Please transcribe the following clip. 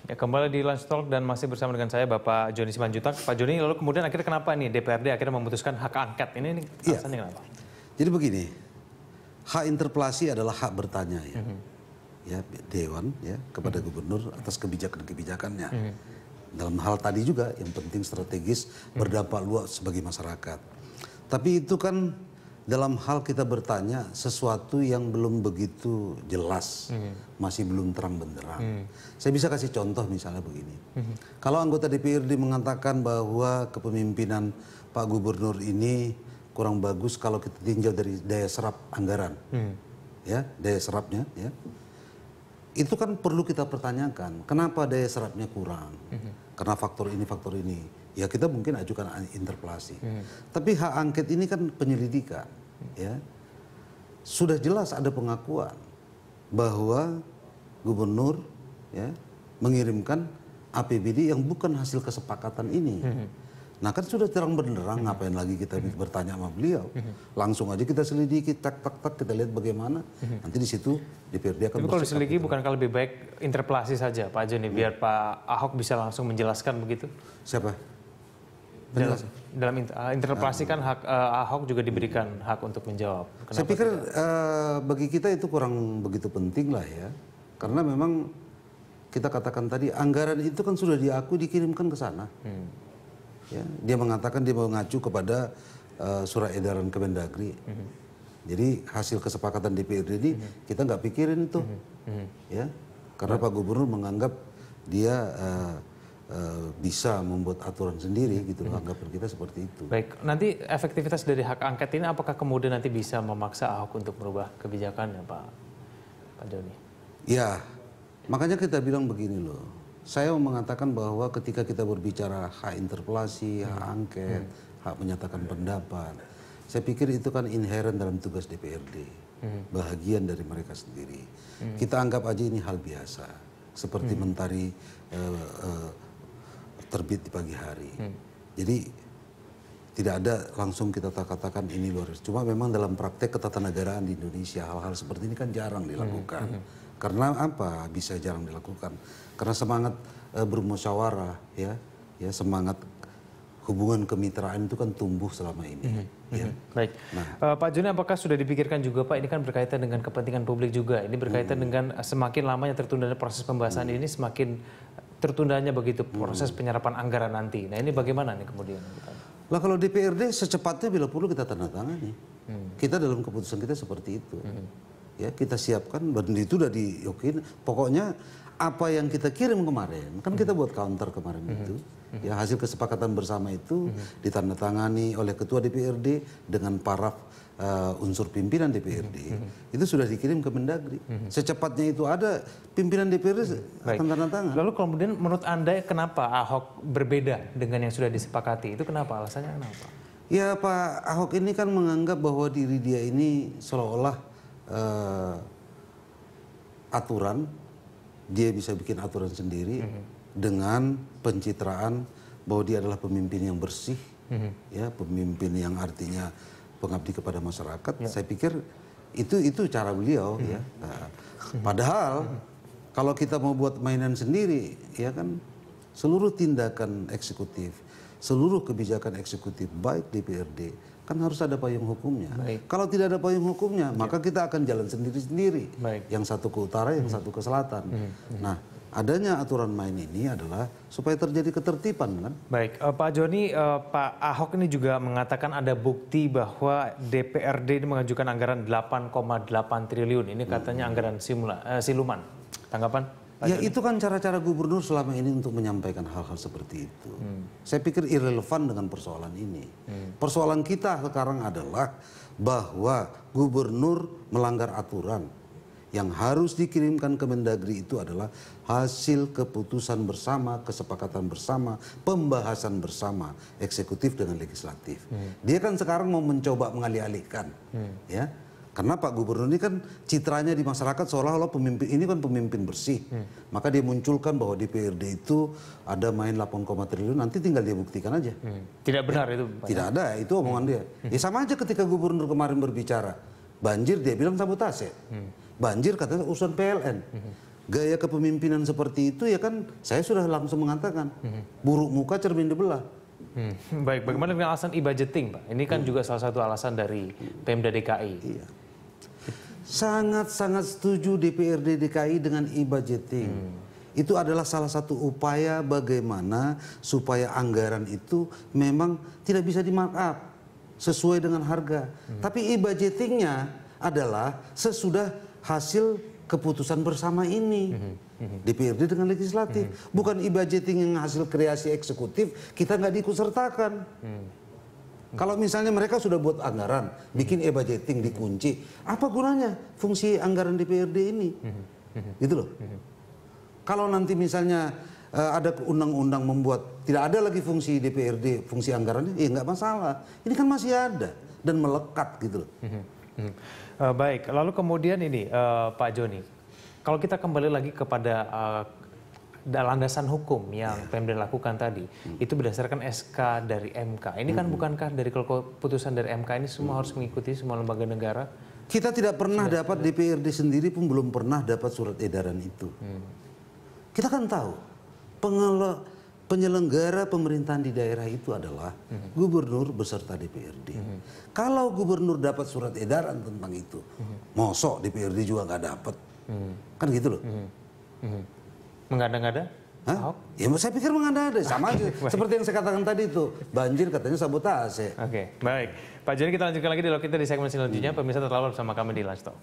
Ya, kembali di Lunch Talk dan masih bersama dengan saya Bapak Joni Simanjuntak. Pak Joni, lalu kemudian akhirnya kenapa nih DPRD akhirnya memutuskan hak angket? Ini alasannya kenapa? Jadi begini, hak interpelasi adalah hak bertanya ya, ya Dewan ya kepada Gubernur atas kebijakan-kebijakannya. Dalam hal tadi juga yang penting strategis berdampak luas bagi masyarakat. Tapi itu kan dalam hal kita bertanya sesuatu yang belum begitu jelas, masih belum terang benderang. Saya bisa kasih contoh misalnya begini. Kalau anggota DPRD mengatakan bahwa kepemimpinan Pak Gubernur ini kurang bagus kalau kita tinjau dari daya serap anggaran, ya daya serapnya, ya itu kan perlu kita pertanyakan. Kenapa daya serapnya kurang? Karena faktor ini. Ya kita mungkin ajukan interpelasi. Tapi hak angket ini kan penyelidikan, ya sudah jelas ada pengakuan bahwa Gubernur ya mengirimkan APBD yang bukan hasil kesepakatan ini. Nah kan sudah terang benderang, ngapain lagi kita bertanya sama beliau? Langsung aja kita selidiki, tak kita lihat bagaimana. Nanti di situ DPRD akan. Tapi kalau diselidiki bukankah lebih baik interpelasi saja Pak Joni, biar Pak Ahok bisa langsung menjelaskan begitu? Siapa? Dalam interpelasi kan hak Ahok juga diberikan hak untuk menjawab. Kenapa saya pikir bagi kita itu kurang begitu penting lah ya. Karena memang kita katakan tadi anggaran itu kan sudah diakui dikirimkan ke sana. Ya, dia mengatakan dia mau mengacu kepada surat edaran Kemendagri. Jadi hasil kesepakatan DPRD ini kita nggak pikirin itu, ya, karena Pak Gubernur menganggap dia bisa membuat aturan sendiri, gitu. Anggapan kita seperti itu. Baik, nanti efektivitas dari hak angket ini apakah kemudian nanti bisa memaksa Ahok untuk merubah kebijakannya, Pak Joni? Ya, makanya kita bilang begini loh. Saya mau mengatakan bahwa ketika kita berbicara hak interpelasi, hak angket, hak menyatakan pendapat, saya pikir itu kan inherent dalam tugas DPRD, bahagian dari mereka sendiri. Kita anggap aja ini hal biasa, seperti mentari terbit di pagi hari. Jadi tidak ada langsung kita katakan ini luar biasa. Cuma memang dalam praktek ketatanegaraan di Indonesia hal-hal seperti ini kan jarang dilakukan. Karena apa bisa jarang dilakukan? Karena semangat bermusyawarah, ya semangat hubungan kemitraan itu kan tumbuh selama ini. Ya. Baik, nah, Pak Joni, apakah sudah dipikirkan juga Pak? Ini kan berkaitan dengan kepentingan publik juga. Ini berkaitan dengan semakin lamanya tertundanya proses pembahasan ini, semakin tertundanya begitu proses penyerapan anggaran nanti. Nah ini bagaimana nih kemudian? Lah kalau DPRD secepatnya bila perlu kita tanda tangani. Kita dalam keputusan kita seperti itu. Ya kita siapkan, dan itu udah diyokin. Pokoknya apa yang kita kirim kemarin, kan kita buat counter kemarin itu. Ya hasil kesepakatan bersama itu ditandatangani oleh Ketua DPRD dengan paraf unsur pimpinan DPRD. Itu sudah dikirim ke Mendagri. Secepatnya itu ada pimpinan DPRD akan tanda tangan. Lalu kemudian menurut Anda kenapa Ahok berbeda dengan yang sudah disepakati? Itu kenapa? Alasannya kenapa? Ya Pak Ahok ini kan menganggap bahwa diri dia ini seolah-olah aturan, dia bisa bikin aturan sendiri dengan pencitraan bahwa dia adalah pemimpin yang bersih, ya pemimpin yang artinya pengabdi kepada masyarakat. Saya pikir itu cara beliau, ya. Nah, padahal kalau kita mau buat mainan sendiri, ya kan seluruh tindakan eksekutif, seluruh kebijakan eksekutif baik DPRD kan harus ada payung hukumnya. Kalau tidak ada payung hukumnya, maka kita akan jalan sendiri-sendiri. Yang satu ke utara, yang satu ke selatan. Nah, adanya aturan main ini adalah supaya terjadi ketertiban, kan? Baik, Pak Joni, Pak Ahok ini juga mengatakan ada bukti bahwa DPRD ini mengajukan anggaran 8,8 triliun. Ini katanya anggaran siluman. Tanggapan? Ya itu kan cara-cara gubernur selama ini untuk menyampaikan hal-hal seperti itu. Saya pikir irrelevan dengan persoalan ini. Persoalan kita sekarang adalah bahwa gubernur melanggar aturan. Yang harus dikirimkan ke Mendagri itu adalah hasil keputusan bersama, kesepakatan bersama, pembahasan bersama eksekutif dengan legislatif. Dia kan sekarang mau mencoba mengalih-alihkan, ya. Karena Pak Gubernur ini kan citranya di masyarakat seolah-olah pemimpin ini kan pemimpin bersih. Maka dia munculkan bahwa DPRD itu ada main 8, triliun, nanti tinggal dia buktikan aja. Tidak benar itu? Tidak ada, itu omongan dia. Ya sama aja ketika Gubernur kemarin berbicara, banjir dia bilang sabotase. Banjir katanya urusan PLN. gaya kepemimpinan seperti itu ya kan saya sudah langsung mengatakan buruk muka cermin dibelah. Baik, bagaimana dengan alasan e-budgeting, Pak? Ini kan juga salah satu alasan dari Pemda DKI. Iya. Sangat-sangat setuju DPRD DKI dengan e-budgeting. Itu adalah salah satu upaya bagaimana supaya anggaran itu memang tidak bisa di-markup sesuai dengan harga. Tapi e-budgetingnya adalah sesudah hasil keputusan bersama ini. DPRD dengan legislatif. Bukan e-budgeting yang hasil kreasi eksekutif, kita nggak diikutsertakan. Kalau misalnya mereka sudah buat anggaran, bikin e-budgeting dikunci, apa gunanya fungsi anggaran DPRD ini? Gitu loh. Kalau nanti misalnya ada undang-undang membuat tidak ada lagi fungsi DPRD, fungsi anggarannya, ya nggak masalah. Ini kan masih ada dan melekat gitu loh. Baik, lalu kemudian ini Pak Joni, kalau kita kembali lagi kepada landasan hukum yang Pemda lakukan tadi, itu berdasarkan SK dari MK. Ini kan bukankah dari keputusan dari MK ini semua harus mengikuti semua lembaga negara? Kita tidak pernah dapat DPRD sendiri pun belum pernah dapat surat edaran itu. Kita kan tahu penyelenggara pemerintahan di daerah itu adalah gubernur beserta DPRD. Kalau gubernur dapat surat edaran tentang itu, mosok DPRD juga nggak dapat, kan gitu loh. Mengada-ngada? Ya saya pikir mengada-ada, sama aja seperti yang saya katakan tadi itu, banjir katanya sabotase. Oke, baik. Pak Joni, kita lanjutkan lagi dialog kita di segmen selanjutnya. Pemirsa tetaplah bersama kami di Lunch Talk.